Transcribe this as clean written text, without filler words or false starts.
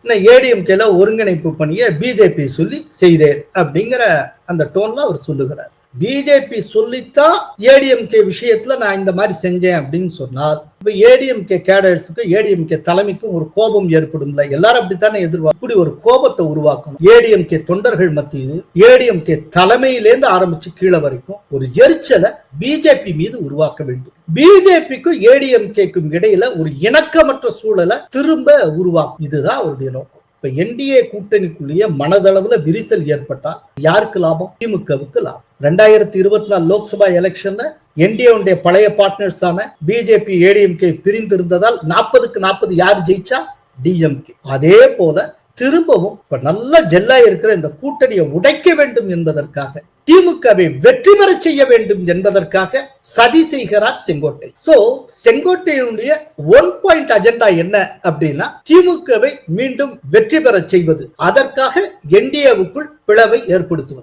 நான் ஏடிஎம்கேல ஒருங்கிணைப்பு பணியை பிஜேபி சொல்லி செய்தேன் அப்படிங்கிற அந்த டோன்ல அவர் சொல்லுகிறார். பிஜேபி சொல்லித்தான் ஏடிஎம்கே விஷயத்துல நான் இந்த மாதிரி செஞ்சேன் அப்படின்னு சொன்னால் இப்ப ஏடிஎம்கே கேடர்ஸுக்கு ஏடிஎம்கே தலைமைக்கும் ஒரு கோபம் ஏற்படும்ல. எல்லாரும் அப்படித்தானே எதிர்பார்ப்பு. இப்படி ஒரு கோபத்தை உருவாக்கணும். ஏடிஎம்கே தொண்டர்கள் மத்தியில் ஏடிஎம்கே தலைமையிலேருந்து ஆரம்பிச்சு கீழே வரைக்கும் ஒரு எரிச்சலை பிஜேபி மீது உருவாக்க வேண்டும். பிஜேபிக்கும் ஏடிஎம்கேக்கும் இடையில ஒரு இணக்கமற்ற சூழலை திரும்ப உருவாக்கும். இதுதான் அவருடைய நோக்கம். இப்ப என்டிஏ கூட்டணிக்குள்ளேயே மனதளவுல விரிசல் ஏற்பட்டால் யாருக்கு லாபம்? திமுகவுக்கு லாபம். 2024 லோக்சபா எலெக்ஷன்ல என்டிஏ பழைய பார்ட்னர்ஸான பிஜேபி ஏடிஎம்கே பிரிந்து இருந்ததால் 40க்கு 40 யார் ஜெயிச்சா? டிஎம்கே. அதே போல திரும்பவும் இப்ப நல்ல ஜெல்லா இருக்கிற இந்த கூட்டணியை உடைக்க வேண்டும் என்பதற்காக, திமுகவை வெற்றி பெற செய்ய வேண்டும் என்பதற்காக சதி செய்கிறார் செங்கோட்டை. சோ செங்கோட்டையினுடைய 1 பாயிண்ட் அஜெண்டா என்ன அப்படின்னா திமுகவை மீண்டும் வெற்றி பெற செய்வது, அதற்காக என்டிஏவுக்குள் பிளவை ஏற்படுத்துவது.